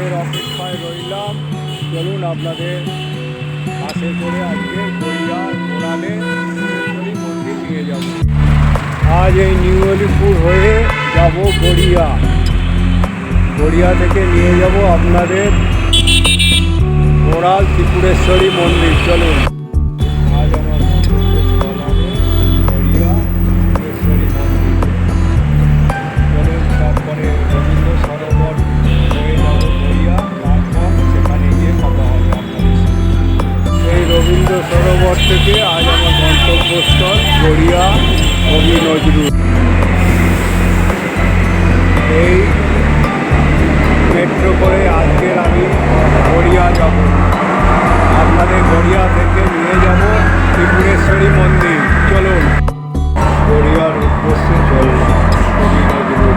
আপনাদের অপেক্ষায় রইলাম। চলুন আপনাদের বাসে করে আজকে গড়িয়া ঘোরালে সিদ্ধেশ্বরী মন্দির নিয়ে যাব। আজ এই নিউ আলিপুর হয়ে যাব গড়িয়া। গড়িয়া থেকে নিয়ে যাব আপনাদের ঘোরাল ত্রিপুরেশ্বরী মন্দির। চলুন আজ আমার গন্তব্য স্থল হবে গড়িয়া ত্রিপুরেশ্বরী মন্দির। চলুন তারপরে রবীন্দ্র সরোবর হয়ে যাব গড়িয়া, তারপর সেখানে গিয়ে কথা হবে আপনাদের সাথে। এই রবীন্দ্র সরোবর থেকে আজ আমার গন্তব্যস্থল গড়িয়া কবি নজরুল। এই মেট্রো করে আজকের আমি গড়িয়া যাব। আপনাদের গড়িয়া থেকে নিয়ে যাব ত্রিপুরেশ্বরী মন্দির। চলুন গড়িয়ার উদ্দেশ্যে চললাম কবি নজরুল।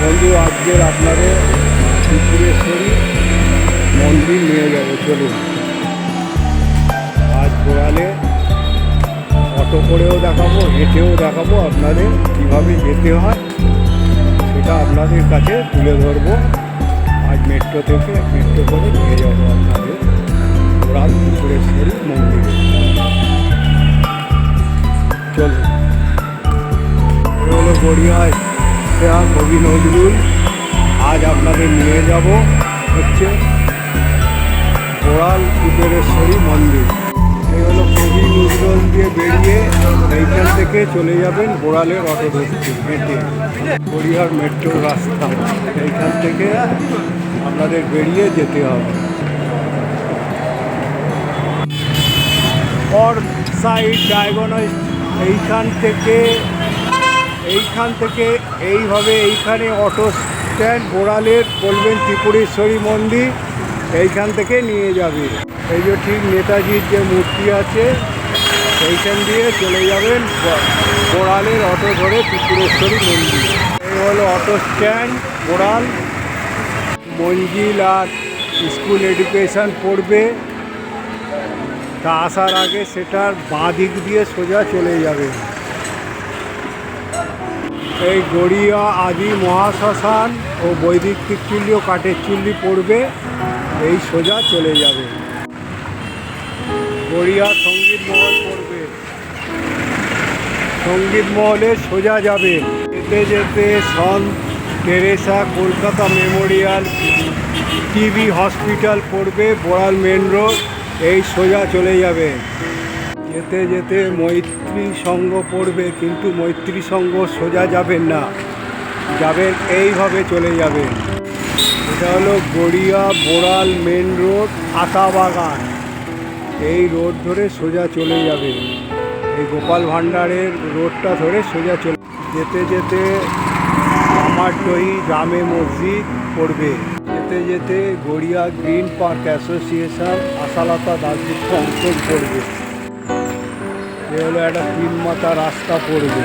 বন্ধু আজকের আপনাদের ত্রিপুরেশ্বরী মন্দির নিয়ে যাব। চলুন আজ ঘোরালে অটো করেও দেখাবো, হেঁটেও দেখাবো আপনাদের কীভাবে যেতে হয়, সেটা আপনাদের কাছে তুলে ধরবো। আজ মেট্রো থেকে মেট্রো করে নিয়ে যাব আপনাদের ঘোরাল ত্রিপুরেশ্বরী মন্দিরে। চলুন হলো গড়িয়ায় কবি নজরুল। আজ আপনাদের নিয়ে যাব হচ্ছে ঘোরাল ত্রিপুরেশ্বরী মন্দির। এই হলো কবি নজরুল দিয়ে বেরিয়ে এইখান থেকে চলে যাবেন ঘোরালের অটো ধরতে হেঁটে। গড়িয়ার মেট্রোর রাস্তা এইখান থেকে আপনাদের বেরিয়ে যেতে হবে। অর সাইড ডায়াগোনাল এইখান থেকে এইভাবে এইখানে অটো স্ট্যান্ড ঘোরালের বলবেন ত্রিপুরেশ্বরী মন্দির, এইখান থেকে নিয়ে যাবে। এই যে ঠিক নেতাজির যে মূর্তি আছে এইখান দিয়ে চলে যাবেন ঘোরালের অটো ধরে ত্রিপুরেশ্বরী মন্দির। এই হলো অটো স্ট্যান্ড ঘোরাল। মঞ্জিল আর স্কুল এডুকেশন পড়বে, তা আসার আগে সেটার বাঁ দিক দিয়ে সোজা চলে যাবে। এই গড়িয়া আদি মহাশ্মশান ও বৈদিক চুল্লি ও কাঠের চুল্লি পড়বে, এই সোজা চলে যাবে। গড়িয়া সঙ্গীত মহল পড়বে, সঙ্গীত মহলে সোজা যাবে। যেতে যেতে সন্ত Teresa Kolkata Memorial TB hospital পড়বে বোড়াল মেন রোড, এই সোজা চলে যাবে। যেতে যেতে মৈত্রী সংঘ পড়বে, কিন্তু মৈত্রী সংঘ সোজা যাবেন না, যাবেন এইভাবে চলে যাবেন। এটা হলো গড়িয়া বোড়াল মেন রোড আতাবাগান, এই রোড ধরে সোজা চলে যাবে। এই গোপাল ভাণ্ডারের রোডটা ধরে সোজা চলে যেতে যেতে আমারডহি জামে মসজিদ পড়বে। যেতে যেতে Garia green park association Ashalata Dasgupta অঞ্চল পড়বে। এ হলো একটা তিন মাথা রাস্তা পড়বে।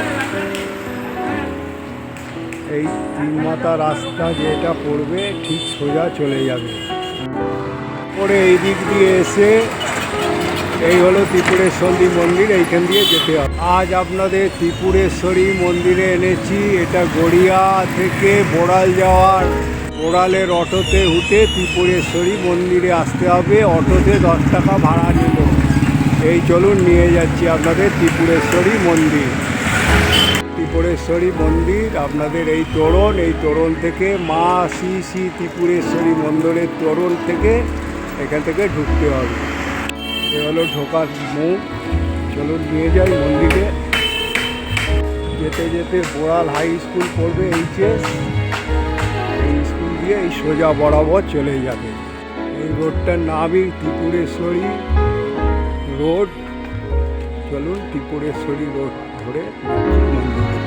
এই তিন মাথা রাস্তা যেটা পড়বে ঠিক সোজা চলে যাবে। পরে এই দিক দিয়ে এসে এই হলো ত্রিপুরেশ্বরী মন্দির, এইখান দিয়ে যেতে হবে। আজ আপনাদের ত্রিপুরেশ্বরী মন্দিরে এনেছি। এটা গড়িয়া থেকে বোড়াল যাওয়ার, বোড়ালের অটোতে উঠে ত্রিপুরেশ্বরী মন্দিরে আসতে হবে। অটোতে 10 টাকা ভাড়া নিল। এই চলুন নিয়ে যাচ্ছি আপনাদের ত্রিপুরেশ্বরী মন্দির। ত্রিপুরেশ্বরী মন্দির আপনাদের এই তোরণ থেকে মা শ্রী ত্রিপুরেশ্বরী মন্দিরের তোরণ থেকে এখান থেকে ঢুকতে হবে। এ হলো ঢোকার মুখ। চলুন নিয়ে যাই মন্দিরে। যেতে যেতে বোড়াল হাই স্কুল পড়বে এইচএস, এই স্কুল দিয়ে এই সোজা বরাবর চলে যাবে। এই রোডটার নামই ত্রিপুরেশ্বরী রোড। চলুন ত্রিপুরেশ্বরী রোড ধরে মন্দিরে।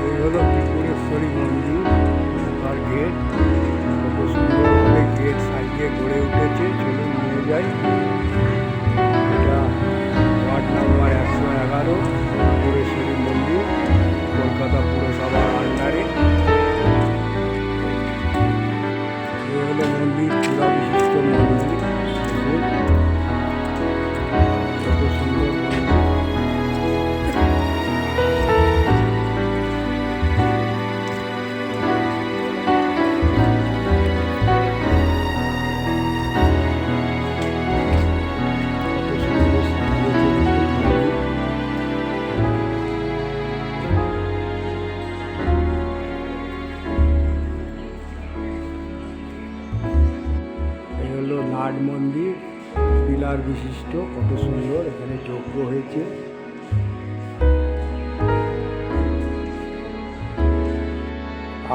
এই হলো ত্রিপুরেশ্বরী মন্দির আর গেট, কত সুন্দরভাবে গেট সাইডে গড়ে উঠেছে। চলুন নিয়ে যাই। এটা ওয়ার্ড নাম্বার 111 ত্রিপুরেশ্বরী মন্দির, কলকাতা পুরসভার আন্ডারে। এই হলো মন্দির পুরা পিলার বিশিষ্ট, কত সুন্দর এখানে যজ্ঞ হয়েছে।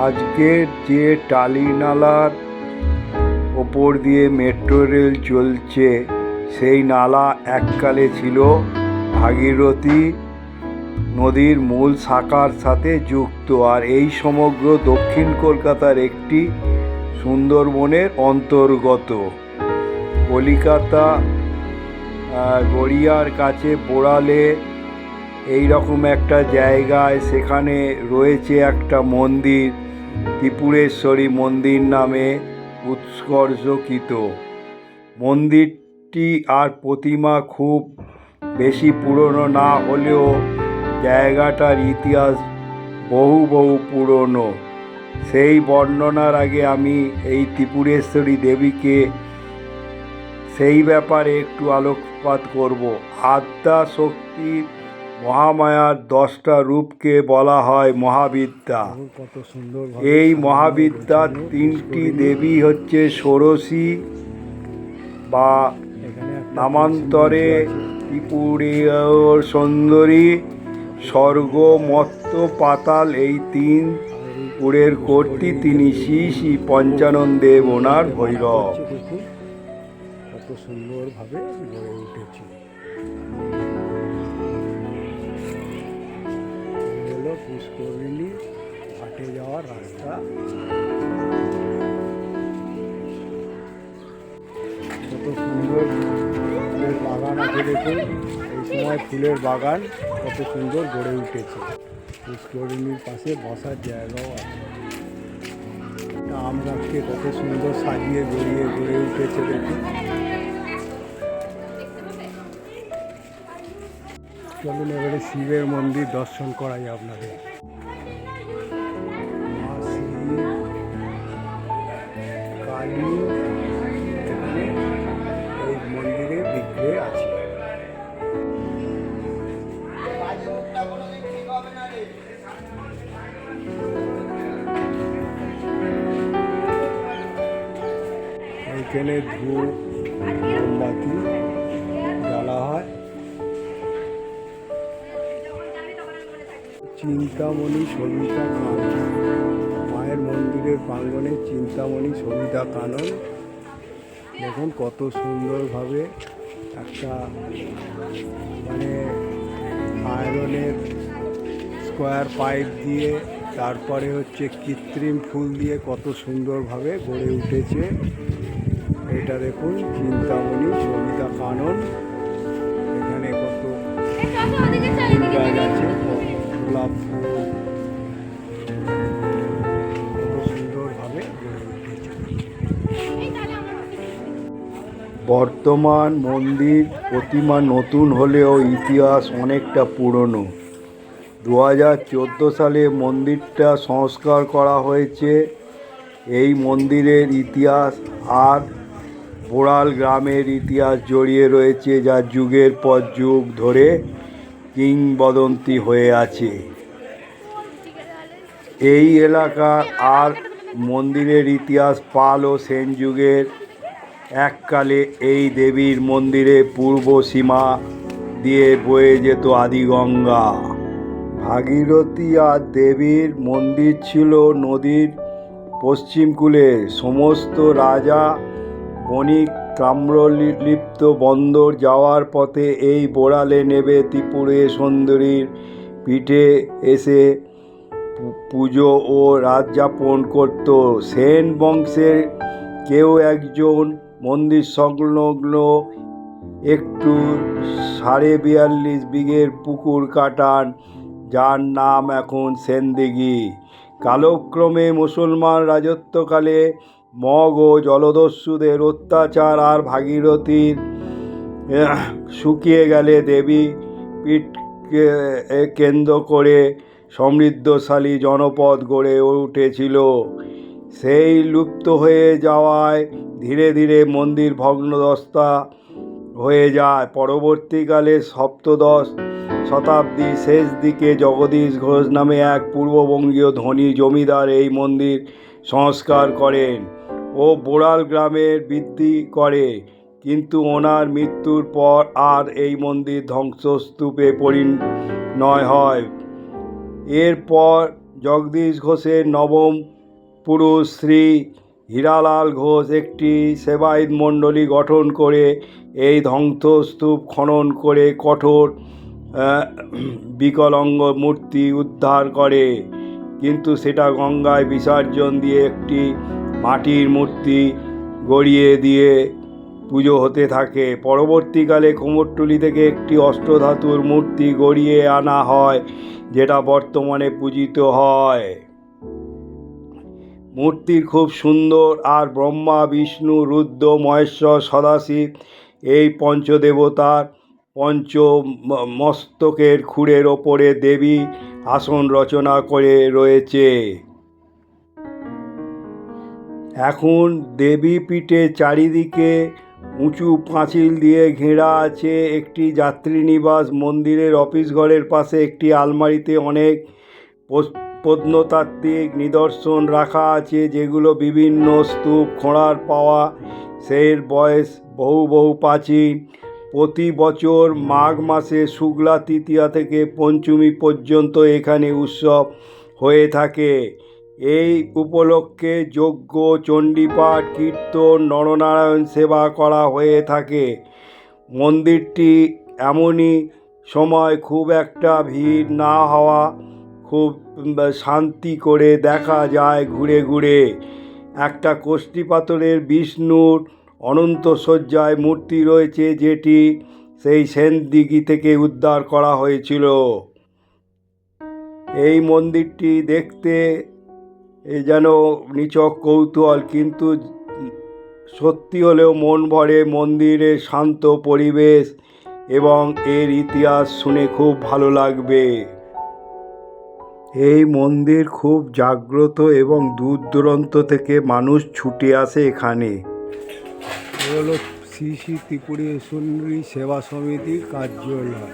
আজকের যে টালি নালার ওপর দিয়ে মেট্রো রেল চলছে, সেই নালা এককালে ছিল ভাগীরথী নদীর মূল শাখার সাথে যুক্ত, আর এই সমগ্র দক্ষিণ কলকাতার একটি সুন্দরবনের অন্তর্গত। কলিকাতা গড়িয়ার কাছে বোড়ালে এই রকম একটা জায়গায় সেখানে রয়েছে একটা মন্দির, ত্রিপুরেশ্বরী মন্দির নামে উৎসর্গকৃত। মন্দিরটি আর প্রতিমা খুব বেশি পুরনো না হলেও জায়গাটার ইতিহাস বহু বহু পুরনো। সেই বর্ণনার আগে আমি এই ত্রিপুরেশ্বরী দেবীকে সেই ব্যাপারে একটু আলোকপাত করব। আদ্যা শক্তির মহামায়ার 10টা রূপকে বলা হয় মহাবিদ্যা। এই মহাবিদ্যার 3টি দেবী হচ্ছে ষোড়শী বা নামান্তরে ত্রিপুরীয় সুন্দরী, স্বর্গ, মর্ত্য, পাতাল, এই 3 পুরের কর্ত্রী তিনি শ্রী শ্রী পঞ্চানন দেব ওনার ভৈরব। কত সুন্দরভাবে গড়ে উঠেছে। হলো পুষ্করিণী ঘাটে যাওয়ার রাস্তা। কত সুন্দর ফুলের বাগান আছে দেখুন, এই সময় ফুলের বাগান কত সুন্দর গড়ে উঠেছে। পুষ্করিণীর পাশে বসার জায়গাও আছে। আম গাছকে কত সুন্দর সাজিয়ে গড়ে উঠেছে দেখুন। চলুন এবারে শিবের মন্দির দর্শন করাই আপনাদের। মা শিব, কালী এখানে এই মন্দিরে বিগ্রহে আছে। এইখানে ধূপ মোমবাতি জ্বালা হয়। চিন্তামণি সবিতা কানন, মায়ের মন্দিরের প্রাঙ্গণে চিন্তামণি সবিতা কানন। দেখুন কত সুন্দরভাবে একটা মানে আয়রনের স্কোয়ার পাইপ দিয়ে, তারপরে হচ্ছে কৃত্রিম ফুল দিয়ে কত সুন্দরভাবে গড়ে উঠেছে। এটা দেখুন চিন্তামণি সবিতা কানন। এখানে কত গাছ আছে, গোলাপ ফুল কত সুন্দরভাবে গড়ে উঠেছে। বর্তমান মন্দির প্রতিমা নতুন হলেও ইতিহাস অনেকটা পুরনো। 2014 সালে মন্দিরটা সংস্কার করা হয়েছে। এই মন্দিরের ইতিহাস আর বোড়াল গ্রামের ইতিহাস জড়িয়ে রয়েছে, যা যুগের পর যুগ ধরে কিংবদন্তি হয়ে আছে। এই এলাকার আর মন্দিরের ইতিহাস পাল ও সেন যুগের। এককালে এই দেবীর মন্দিরে পূর্ব সীমা দিয়ে বয়ে যেত আদিগঙ্গা। ভাগীরথী আর দেবীর মন্দির ছিল নদীর পশ্চিম কূলে। সমস্ত রাজা বণিক তাম্রলিপ্ত বন্দর যাওয়ার পথে এই বোড়ালে নেবে ত্রিপুরের সুন্দরীর পিঠে এসে পুজো ও রাত যাপন করত। সেন বংশের কেউ একজন মন্দির সংলগ্ন একটু 42.5 বিঘের পুকুর কাটান, যার নাম এখন সেনদিঘি। কালক্রমে মুসলমান রাজত্বকালে মগ ও জলদস্যুদের অত্যাচার আর ভাগীরথীর শুকিয়ে গেলে দেবী পীঠকে কেন্দ্র করে সমৃদ্ধশালী জনপদ গড়ে উঠেছিল। সেই লুপ্ত হয়ে যাওয়ায় ধীরে ধীরে মন্দির ভগ্নদশা হয়ে যায়। পরবর্তীকালে সপ্তদশ শতাব্দীর শেষ দিকে জগদীশ ঘোষ নামে এক পূর্ববঙ্গীয় ধনী জমিদার এই মন্দির সংস্কার করেন ও বোড়াল গ্রামের বৃদ্ধি করে। কিন্তু ওনার মৃত্যুর পর আর এই মন্দির ধ্বংসস্তূপে পরিণয় হয়। এরপর জগদীশ ঘোষের নবম পুরুষ শ্রী হীরালাল ঘোষ একটি সেবায়িত মণ্ডলী গঠন করে এই ধ্বংসস্তূপ খনন করে কঠোর বিকলাঙ্গ মূর্তি উদ্ধার করে, কিন্তু সেটা গঙ্গায় বিসর্জন দিয়ে একটি মাটির মূর্তি গড়িয়ে দিয়ে পুজো হতে থাকে। পরবর্তীকালে কুমোরটুলি থেকে একটি অষ্টধাতুর মূর্তি গড়িয়ে আনা হয়, যেটা বর্তমানে পূজিত হয়। মূর্তির খুব সুন্দর, আর ব্রহ্মা, বিষ্ণু, রুদ্র, মহেশ্বর, সদাশিব এই পঞ্চদেবতার মস্তকের খুরের ওপরে দেবী আসন রচনা করে রয়েছে। এখন দেবীপীঠের চারিদিকে উঁচু পাঁচিল দিয়ে ঘেরা আছে একটি যাত্রীনিবাস। মন্দিরের অফিস ঘরের পাশে একটি আলমারিতে অনেক প্রত্নতাত্ত্বিক নিদর্শন রাখা আছে, যেগুলো বিভিন্ন স্তূপ খোঁড়ার পাওয়া। সেই বয়স বহু প্রাচীন। প্রতি বছর মাঘ মাসে শুক্লা তৃতীয়া থেকে পঞ্চমী পর্যন্ত এখানে উৎসব হয়ে থাকে। এই উপলক্ষে যজ্ঞ, চণ্ডীপাঠ, কীর্তন, নরনারায়ণ সেবা করা হয়ে থাকে। মন্দিরটি এমনই সময় খুব একটা ভিড় না হওয়া, খুব শান্তি করে দেখা যায় ঘুরে ঘুরে। একটা কষ্টি পাথরের বিষ্ণুর অনন্ত শয্যায় মূর্তি রয়েছে, যেটি সেই সেনদিঘি থেকে উদ্ধার করা হয়েছিল। এই মন্দিরটি দেখতে যেন নিছক কৌতূহল, কিন্তু সত্যি হলেও মন ভরে। মন্দিরের শান্ত পরিবেশ এবং এর ইতিহাস শুনে খুব ভালো লাগবে। এই মন্দির খুব জাগ্রত এবং দূর দূরান্ত থেকে মানুষ ছুটে আসে এখানে। এ হলো শ্রী শ্রী ত্রিপুরেশ্বরী সেবা সমিতির কার্যালয়।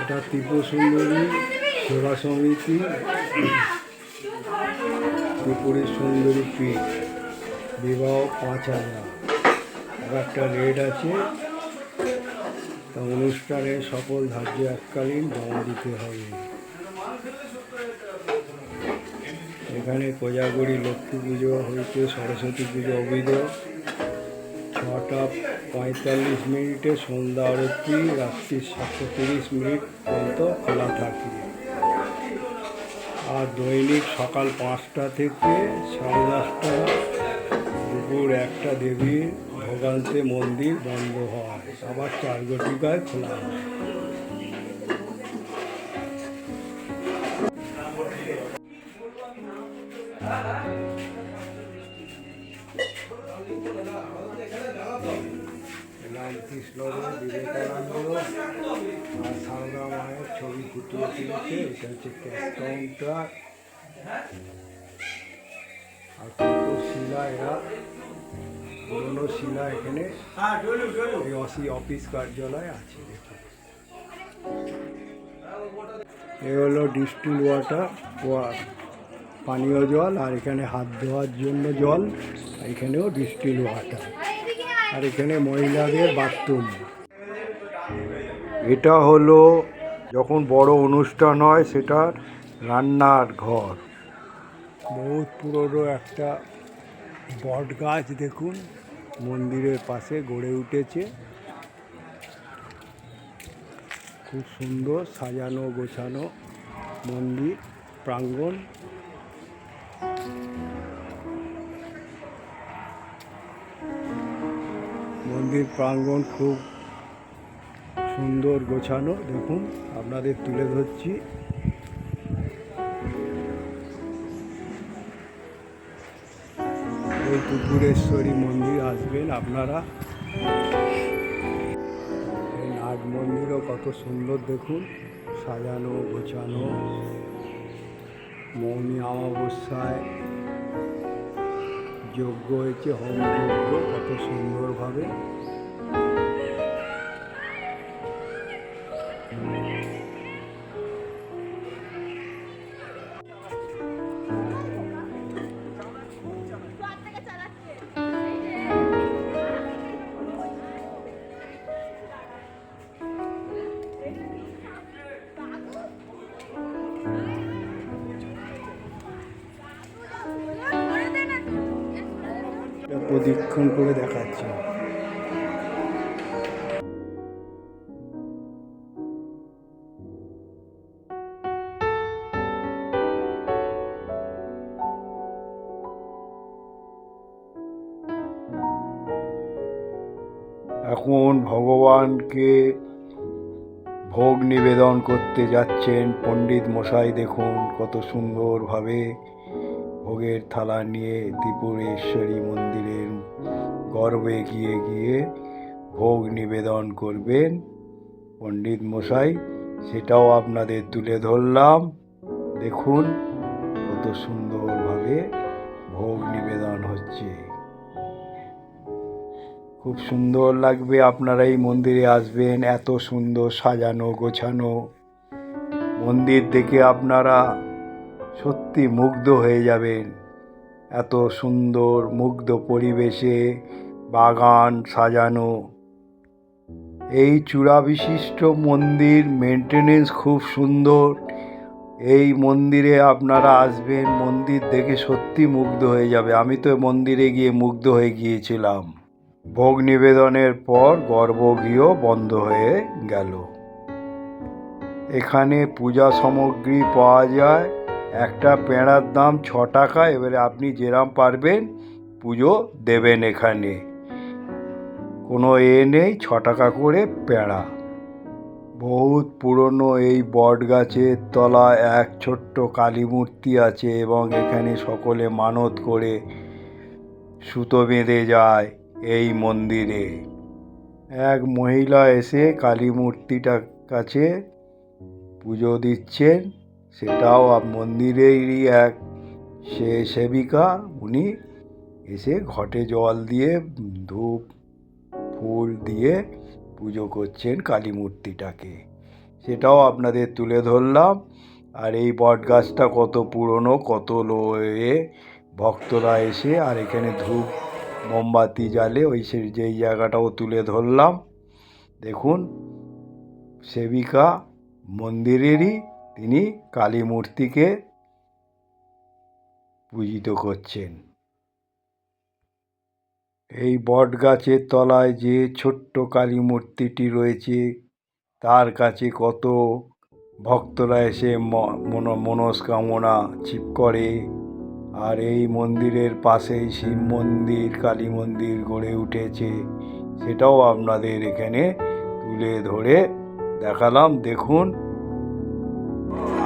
এটা ত্রিপুরসুন্দরী সেবা সমিতি, ত্রিপুরের সুন্দরী পীঠ, বিবাহ 5000। একটা রেট আছে, তা অনুষ্ঠানে সকল ধার্য এককালীন জমা দিতে হবে। এখানে কোজাগরি লক্ষ্মী পুজো হয়েছে, সরস্বতী পুজো অভিধ 6টা 45 মিনিটে, সন্ধ্যা আরতি রাত্রি 7:30 মিনিট পর্যন্ত খোলা থাকে। আর দৈনিক সকাল 5টা থেকে 10:30 দুপুর 1টা দেবীর ভোগান্তে মন্দির বন্ধ হয়, আবার 4 ঘটিকায় খোলা হয়। কৃষ্ণদেব, বিবেকানন্দ আর সারদা মায়ের ছবি ফুটিয়ে তুলেছে। এটা হচ্ছে ক্যাশ কাউন্টার। আর কত শিলা, এরা পুরনো শিলা এখানে অফিস কার্যালয় আছে। এ হলো ডিস্টিল ওয়াটার, পানীয় জল, আর এখানে হাত ধোয়ার জন্য জল, এখানেও ডিস্টিল ওয়াটার। আর এখানে মহিলাদের বাথরুম। এটা হলো যখন বড় অনুষ্ঠান হয় সেটা রান্নার ঘর। বহুত পুরনো একটা বট গাছ দেখুন মন্দিরের পাশে গড়ে উঠেছে। খুব সুন্দর সাজানো গোছানো মন্দির প্রাঙ্গণ। মন্দির প্রাঙ্গণ খুব সুন্দর গোছানো, দেখুন আপনাদের তুলে ধরছি। এই ত্রিপুরেশ্বরী মন্দির আসবেন আপনারা। এই নাট মন্দিরও কত সুন্দর দেখুন, সাজানো গোছানো। মৌনী অমাবস্যায় যজ্ঞ হয়েছে, হোম যজ্ঞ, কত সুন্দরভাবে। প্রদক্ষিণ করে দেখাচ্ছি। এখন ভগবানকে ভোগ নিবেদন করতে যাচ্ছেন পণ্ডিত মশাই। দেখুন কত সুন্দরভাবে ভোগের থালা নিয়ে ত্রিপুরেশ্বরী মন্দিরের গর্ভে গিয়ে গিয়ে ভোগ নিবেদন করবেন পণ্ডিত মশাই, সেটাও আপনাদের তুলে ধরলাম। দেখুন কত সুন্দরভাবে ভোগ নিবেদন হচ্ছে। খুব সুন্দর লাগবে, আপনারা এই মন্দিরে আসবেন। এত সুন্দর সাজানো গোছানো মন্দির দেখে আপনারা সত্যি মুগ্ধ হয়ে যাবেন। এত সুন্দর মুগ্ধ পরিবেশে বাগান সাজানো। এই চূড়া বিশিষ্ট মন্দির, মেনটেনেন্স খুব সুন্দর। এই মন্দিরে আপনারা আসবেন, মন্দির দেখে সত্যি মুগ্ধ হয়ে যাবে। আমি তো মন্দিরে গিয়ে মুগ্ধ হয়ে গিয়েছিলাম। ভোগ নিবেদনের পর গর্ভগৃহ বন্ধ হয়ে গেল। এখানে পূজা সামগ্রী পাওয়া যায়। একটা পেঁড়ার দাম 6 টাকা। এবারে আপনি যেরম পারবেন পুজো দেবেন। এখানে কোনো নেই, 6 টাকা করে পেঁড়া। বহুত পুরনো এই বট গাছের তলায় এক ছোট্ট কালী মূর্তি আছে এবং এখানে সকলে মানত করে সুতো বেঁধে যায় এই মন্দিরে। এক মহিলা এসে কালী মূর্তিটার কাছে পুজো দিচ্ছেন। সেটাও মন্দিরেরই এক সেবিকা। উনি এসে ঘটে জল দিয়ে ধূপ ফুল দিয়ে পুজো করছেন কালী মূর্তিটাকে। সেটাও আপনাদের তুলে ধরলাম। আর এই বট গাছটা কত পুরনো, কত ভক্তরা এসে আর এখানে ধূপ মোমবাতি জ্বালে, ওই যেই জায়গাটাও তুলে ধরলাম। দেখুন সেবিকা মন্দিরেরই, তিনি কালী মূর্তিকে পূজিত করছেন। এই বট গাছের তলায় যে ছোট্ট কালী মূর্তিটি রয়েছে তার কাছে কত ভক্তরা এসে মনস্কামনা চিপ করে। আর এই মন্দিরের পাশেই শিব মন্দির, কালী মন্দির গড়ে উঠেছে। সেটাও আপনাদের এখানে তুলে ধরে দেখালাম। দেখুন,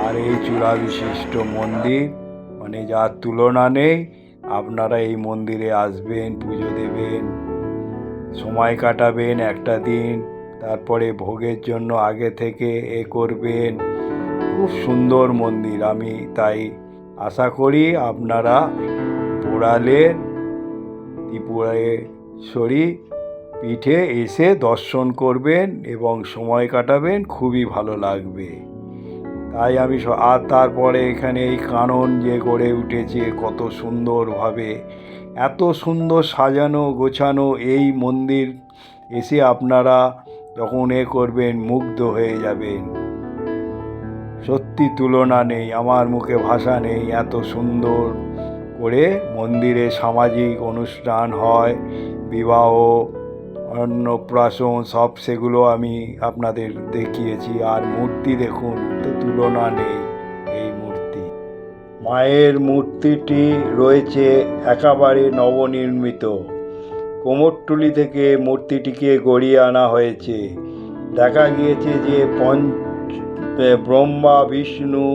আর এই চূড়া বিশিষ্ট মন্দির মানে যার তুলনা নেই। আপনারা এই মন্দিরে আসবেন, পুজো দেবেন, সময় কাটাবেন একটা দিন। তারপরে ভোগের জন্য আগে থেকে করবেন। খুব সুন্দর মন্দির। আমি তাই আশা করি আপনারা বোড়ালের ত্রিপুরেশ্বরী পীঠে এসে দর্শন করবেন এবং সময় কাটাবেন, খুবই ভালো লাগবে। তাই আমি আর তারপরে এখানে এই কানন যে গড়ে উঠেছে কত সুন্দরভাবে, এত সুন্দর সাজানো গোছানো এই মন্দির এসে আপনারা যখন করবেন মুগ্ধ হয়ে যাবেন। সত্যি তুলনা নেই, আমার মুখে ভাষা নেই। এত সুন্দর করে মন্দিরে সামাজিক অনুষ্ঠান হয়, বিবাহ, অন্নপ্রাশন, সব সেগুলো আমি আপনাদের দেখিয়েছি। আর মূর্তি দেখুন, তো তুলনা নেই এই মূর্তি। মায়ের মূর্তিটি রয়েছে একেবারে নবনির্মিত। কুমোরটুলি থেকে মূর্তিটিকে গড়িয়ে আনা হয়েছে। দেখা গিয়েছে যে ব্রহ্মা, বিষ্ণু,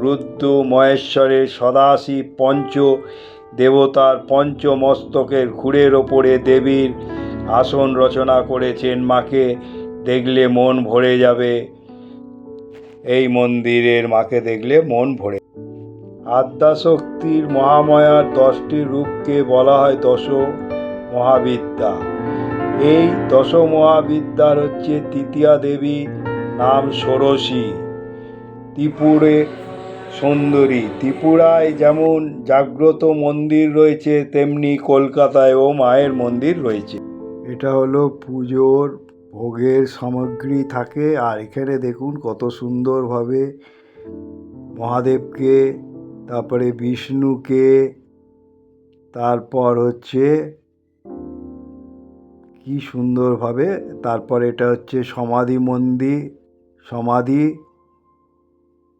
রুদ্র, মহেশ্বরের সদাশিব পঞ্চ দেবতার পঞ্চমস্তকের খুরের ওপরে দেবীর আসন রচনা করেছেন। মাকে দেখলে মন ভরে যাবে। এই মন্দিরের মাকে দেখলে মন ভরে। আদ্যাশক্তির মহামায়ার 10টি রূপকে বলা হয় দশ মহাবিদ্যা। এই দশ মহাবিদ্যার হচ্ছে তৃতীয়া দেবী নাম ষোড়শী, ত্রিপুরে সুন্দরী। ত্রিপুরায় যেমন জাগ্রত মন্দির রয়েছে, তেমনি কলকাতায়ও মায়ের মন্দির রয়েছে। এটা হলো পুজোর ভোগের সামগ্রী থাকে। আর এখানে দেখুন কত সুন্দরভাবে মহাদেবকে, তারপরে বিষ্ণুকে, তারপর হচ্ছে কি সুন্দরভাবে। তারপরে এটা হচ্ছে সমাধি মন্দির, সমাধি।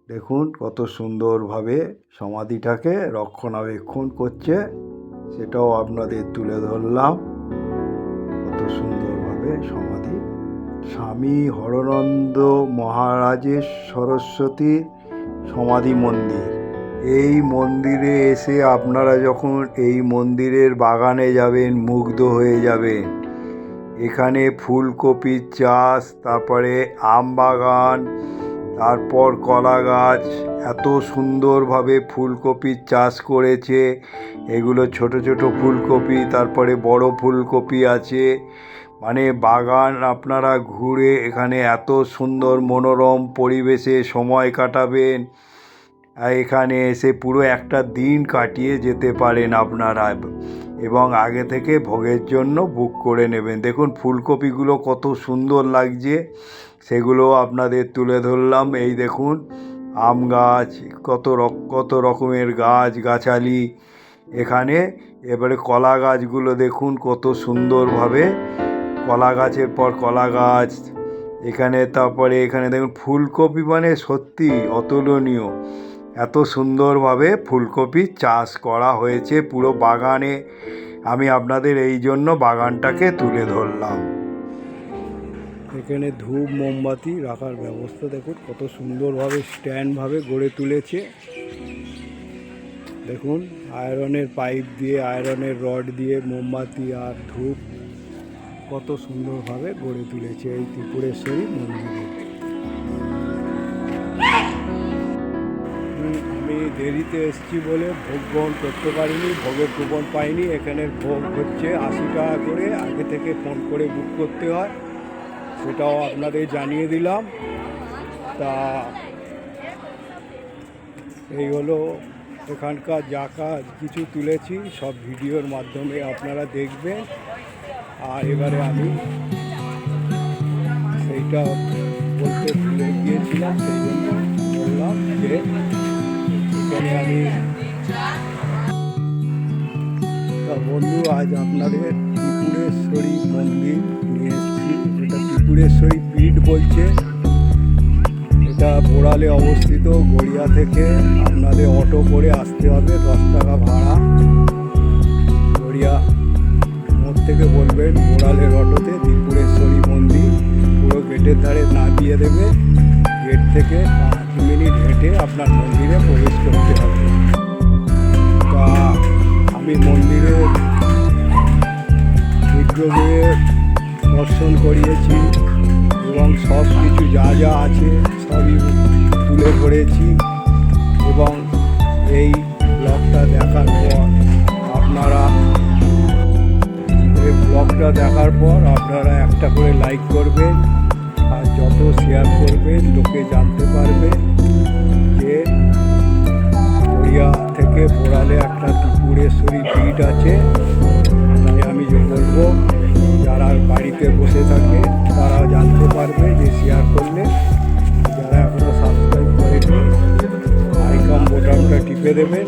দেখুন কত সুন্দরভাবে সমাধিটাকে রক্ষণাবেক্ষণ করছে, সেটাও আপনাদের তুলে ধরলাম। কত সুন্দরভাবে সমাধি। স্বামী হরানন্দ মহারাজের সরস্বতীর সমাধি মন্দির। এই মন্দিরে এসে আপনারা যখন এই মন্দিরের বাগানে যাবেন মুগ্ধ হয়ে যাবেন। এখানে ফুলকপির চাষ, তারপরে আম বাগান, তারপর কলা গাছ, এত সুন্দরভাবে ফুলকপির চাষ করেছে। এগুলো ছোট ছোট ফুলকপি, তারপরে বড় ফুলকপি আছে। মানে বাগান আপনারা ঘুরে এখানে এত সুন্দর মনোরম পরিবেশে সময় কাটাবেন। এখানে এসে পুরো একটা দিন কাটিয়ে যেতে পারেন আপনারা, এবং আগে থেকে ভোগের জন্য বুক করে নেবেন। দেখুন ফুলকপিগুলো কত সুন্দর লাগছে, সেগুলো আপনাদের তুলে ধরলাম। এই দেখুন আম গাছ, কত রকমের গাছ গাছালি এখানে। এবারে কলা গাছগুলো দেখুন কত সুন্দরভাবে, কলা গাছের পর কলা গাছ এখানে। তারপরে এখানে দেখুন ফুলকপি, মানে সত্যি অতুলনীয়। এত সুন্দরভাবে ফুলকপি চাষ করা হয়েছে পুরো বাগানে। আমি আপনাদের এই জন্য বাগানটাকে তুলে ধরলাম। এখানে ধূপ মোমবাতি রাখার ব্যবস্থা দেখুন কত সুন্দরভাবে স্ট্যান্ডভাবে গড়ে তুলেছে। দেখুন আয়রনের পাইপ দিয়ে, আয়রনের রড দিয়ে মোমবাতি আর ধূপ কত সুন্দরভাবে গড়ে তুলেছে এই ত্রিপুরেশ্বরী মন্দিরে। আমি দেরিতে এসেছি বলে ভোগ গ্রহণ করতে পারিনি, ভোগের কুপন পাইনি। এখানের ভোগ হচ্ছে 80 টাকা করে, আগে থেকে ফোন করে বুক করতে হয়, সেটাও আপনাদের জানিয়ে দিলাম। তা এই হলো এখানকার যা কাজ কিছু তুলেছি, সব ভিডিওর মাধ্যমে আপনারা দেখবেন। আর এবারে আমি সেইটা বলতে ভুলে গিয়েছিলাম, সেই জন্য বললাম যে এখানে আমি বন্ধু আজ আপনাদের ত্রিপুরেশ্বরী মন্দির নিয়ে এসেছি। এটা ত্রিপুরেশ্বরী পীঠ বলছে। এটা বোড়ালে অবস্থিত। গড়িয়া থেকে আপনাদের অটো করে আসতে হবে, 10 টাকা ভাড়া। গড়িয়া মোড় থেকে বলবেন বোড়ালের অটোতে ত্রিপুরেশ্বরী মন্দির, পুরো গেটের ধারে নামিয়ে দেবে। গেট থেকে 5 মিনিট হেঁটে আপনার মন্দিরে প্রবেশ করতে হবে। তা আমি মন্দিরে বিগ্রহের দর্শন করিয়েছি এবং সব কিছু যা যা আছে সবই তুলে ধরেছি। এবং এই ব্লগটা দেখার পর আপনারা একটা করে লাইক করবেন, আর যত শেয়ার করবেন লোকে জানতে পারবে যে গড়িয়া থেকে বোড়ালে একটা ত্রিপুরেশ্বরী পীঠ আছে। তাই আমি যে বলবো যারা বাড়িতে বসে থাকে তারা জানতে পারবে যে শেয়ার করলে। যারা এখনও সাবস্ক্রাইব করেনি আইকন বোতামটা টিপে দেবেন।